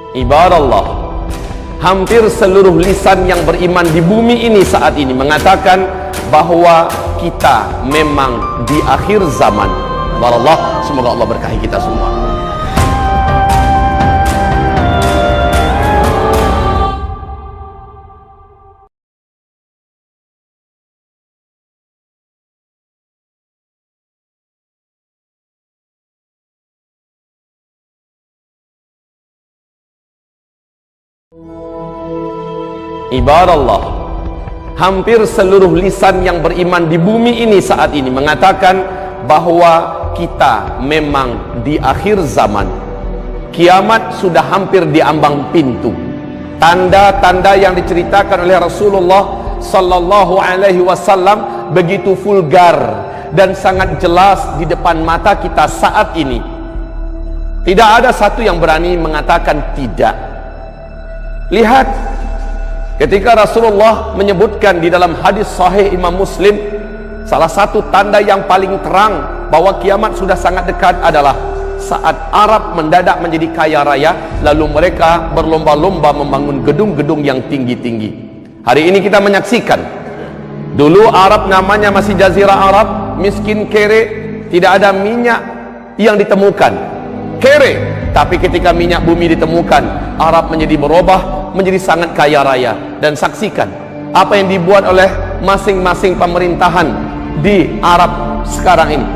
Ibadallah, hampir seluruh lisan yang beriman di bumi ini saat ini mengatakan bahwa kita memang di akhir zaman. Barakallah, semoga Allah berkahi kita semua. Ibadallah, hampir seluruh lisan yang beriman di bumi ini saat ini mengatakan bahwa kita memang di akhir zaman. Kiamat sudah hampir di ambang pintu. Tanda-tanda yang diceritakan oleh Rasulullah sallallahu alaihi wasallam begitu vulgar dan sangat jelas di depan mata kita saat ini. Tidak ada satu yang berani mengatakan tidak. Lihat, ketika Rasulullah menyebutkan di dalam hadis sahih Imam Muslim, salah satu tanda yang paling terang bahwa kiamat sudah sangat dekat adalah saat Arab mendadak menjadi kaya raya, lalu mereka berlomba-lomba membangun gedung-gedung yang tinggi-tinggi. Hari ini kita menyaksikan, dulu Arab namanya masih Jazirah Arab, miskin kere, tidak ada minyak yang ditemukan, kere. Tapi ketika minyak bumi ditemukan, Arab menjadi berubah menjadi sangat kaya raya. Dan saksikan apa yang dibuat oleh masing-masing pemerintahan di Arab sekarang ini.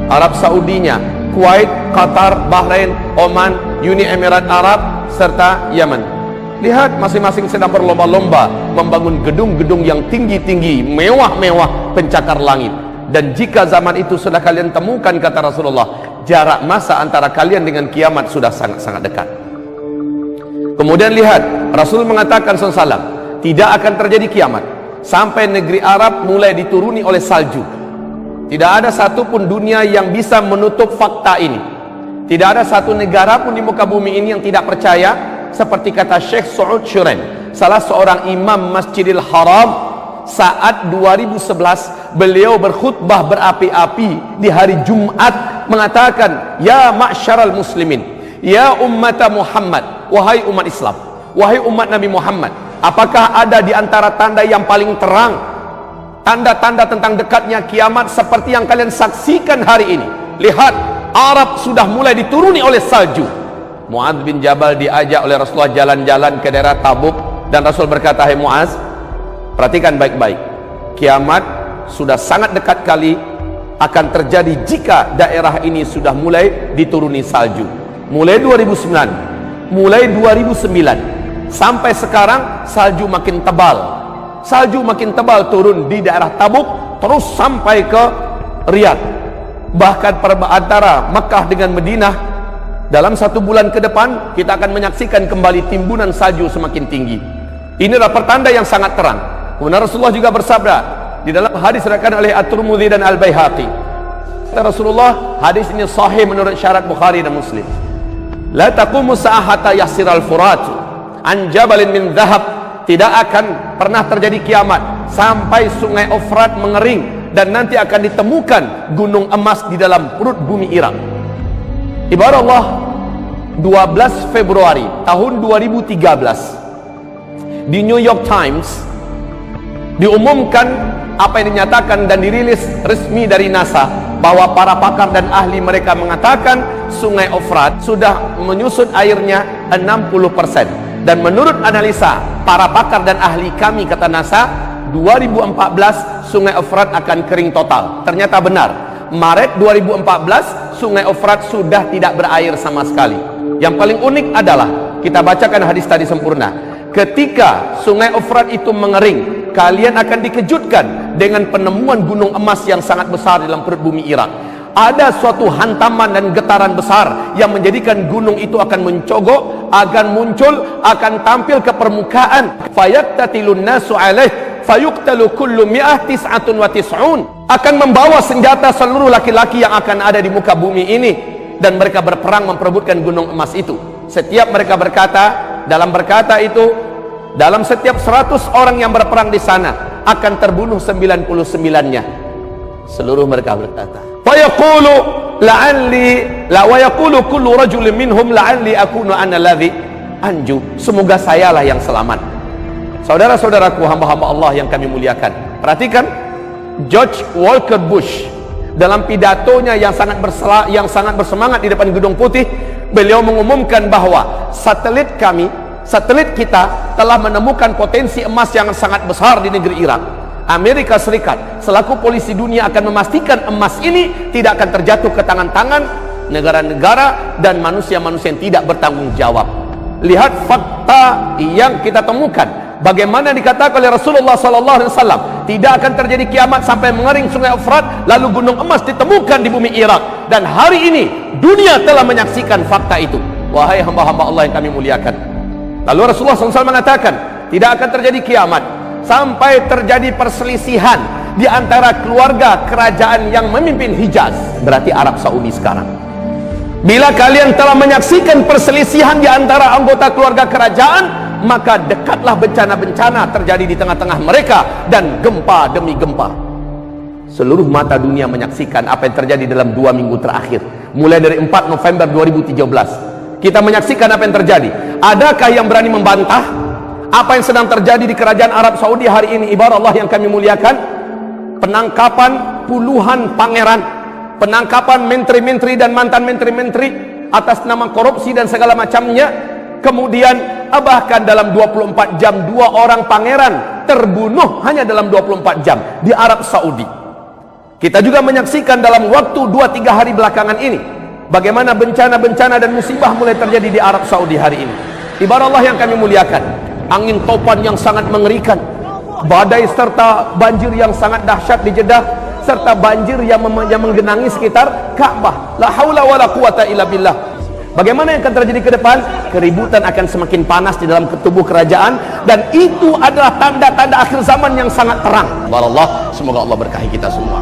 Arab Saudinya, Kuwait, Qatar, Bahrain, Oman, Uni Emirat Arab, serta Yaman. Lihat, masing-masing sedang berlomba-lomba membangun gedung-gedung yang tinggi-tinggi, mewah-mewah, pencakar langit. Dan jika zaman itu sudah kalian temukan, kata Rasulullah, jarak masa antara kalian dengan kiamat sudah sangat-sangat dekat. Kemudian lihat, Rasul mengatakan SAW, tidak akan terjadi kiamat sampai negeri Arab mulai dituruni oleh salju. Tidak ada satupun dunia yang bisa menutup fakta ini. Tidak ada satu negara pun di muka bumi ini yang tidak percaya. Seperti kata Syekh Saud Shuren, salah seorang imam Masjidil Haram, saat 2011 beliau berkhutbah berapi-api di hari Jumat, mengatakan, ya ma'syaral muslimin, ya ummata Muhammad, wahai umat Islam, wahai umat Nabi Muhammad, apakah ada di antara tanda yang paling terang, tanda-tanda tentang dekatnya kiamat seperti yang kalian saksikan hari ini? Lihat, Arab sudah mulai dituruni oleh salju. Mu'adz bin Jabal diajak oleh Rasulullah jalan-jalan ke daerah Tabuk, dan Rasul berkata, hai Mu'adz, perhatikan baik-baik, kiamat sudah sangat dekat kali akan terjadi jika daerah ini sudah mulai dituruni salju. Mulai 2009, mulai 2009 sampai sekarang salju makin tebal. Salju makin tebal turun di daerah Tabuk terus sampai ke Riyadh. Bahkan antara Mekah dengan Madinah, dalam 1 bulan ke depan kita akan menyaksikan kembali timbunan salju semakin tinggi. Ini adalah pertanda yang sangat terang. Kemudian Rasulullah juga bersabda di dalam hadis diriwayatkan oleh At-Tirmidzi dan Al-Baihaqi. Rasulullah, hadis ini sahih menurut syarat Bukhari dan Muslim. La taqumu sa'ata yasiral furat an jabalin min dhahab. Tidak akan pernah terjadi kiamat sampai sungai Efrat mengering dan nanti akan ditemukan gunung emas di dalam perut bumi Irak. Ibarat Allah, 12 Februari tahun 2013 di New York Times diumumkan apa yang dinyatakan dan dirilis resmi dari NASA, bahwa para pakar dan ahli mereka mengatakan sungai Efrat sudah menyusut airnya 60%. Dan menurut analisa para pakar dan ahli kami, kata NASA, 2014 sungai Efrat akan kering total. Ternyata benar, Maret 2014 sungai Efrat sudah tidak berair sama sekali. Yang paling unik adalah, kita bacakan hadis tadi sempurna, ketika sungai Efrat itu mengering, kalian akan dikejutkan dengan penemuan gunung emas yang sangat besar dalam perut bumi Irak. Ada suatu hantaman dan getaran besar yang menjadikan gunung itu akan mencogok, akan muncul, akan tampil ke permukaan. Fayaqtatilun nasu alaih fayuqtalu kullu mi'ah tis'atun wa tis'un. Akan membawa senjata seluruh laki-laki yang akan ada di muka bumi ini, dan mereka berperang memperebutkan gunung emas itu. Setiap mereka berkata, dalam berkata itu, dalam setiap 100 orang yang berperang di sana akan terbunuh 99-nya. Seluruh mereka berkata, fayaqulu la'alli la wa yaqulu kullu rajulin minhum la'alli akunu ana alladhi Anju, semoga sayalah yang selamat. Saudara-saudaraku, hamba-hamba Allah yang kami muliakan, perhatikan George Walker Bush dalam pidatonya yang sangat bersemangat di depan Gedung Putih. Beliau mengumumkan bahwa satelit kita telah menemukan potensi emas yang sangat besar di negeri Irak. Amerika Serikat selaku polisi dunia akan memastikan emas ini tidak akan terjatuh ke tangan-tangan negara-negara dan manusia-manusia yang tidak bertanggung jawab. Lihat fakta yang kita temukan, bagaimana dikatakan oleh Rasulullah SAW, tidak akan terjadi kiamat sampai mengering sungai Efrat lalu gunung emas ditemukan di bumi Irak. Dan hari ini dunia telah menyaksikan fakta itu. Wahai hamba-hamba Allah yang kami muliakan, lalu Rasulullah SAW mengatakan tidak akan terjadi kiamat sampai terjadi perselisihan di antara keluarga kerajaan yang memimpin Hijaz, berarti Arab Saudi sekarang. Bila kalian telah menyaksikan perselisihan di antara anggota keluarga kerajaan, maka dekatlah bencana-bencana terjadi di tengah-tengah mereka dan gempa demi gempa. Seluruh mata dunia menyaksikan apa yang terjadi dalam 2 minggu terakhir, mulai dari 4 November 2013. Kita menyaksikan apa yang terjadi. Adakah yang berani membantah apa yang sedang terjadi di kerajaan Arab Saudi hari ini? Ibarat Allah yang kami muliakan, penangkapan puluhan pangeran, penangkapan menteri-menteri dan mantan menteri-menteri atas nama korupsi dan segala macamnya. Kemudian bahkan dalam 24 jam 2 orang pangeran terbunuh hanya dalam 24 jam di Arab Saudi. Kita juga menyaksikan dalam waktu 2-3 hari belakangan ini bagaimana bencana-bencana dan musibah mulai terjadi di Arab Saudi hari ini. Ibarat Allah yang kami muliakan, angin topan yang sangat mengerikan, badai serta banjir yang sangat dahsyat di Jeddah, serta banjir yang menggenangi sekitar Ka'bah. La haula wala quwata illa billah. Bagaimana yang akan terjadi ke depan? Keributan akan semakin panas di dalam tubuh kerajaan, dan itu adalah tanda-tanda akhir zaman yang sangat terang. Wallah, semoga Allah berkahi kita semua.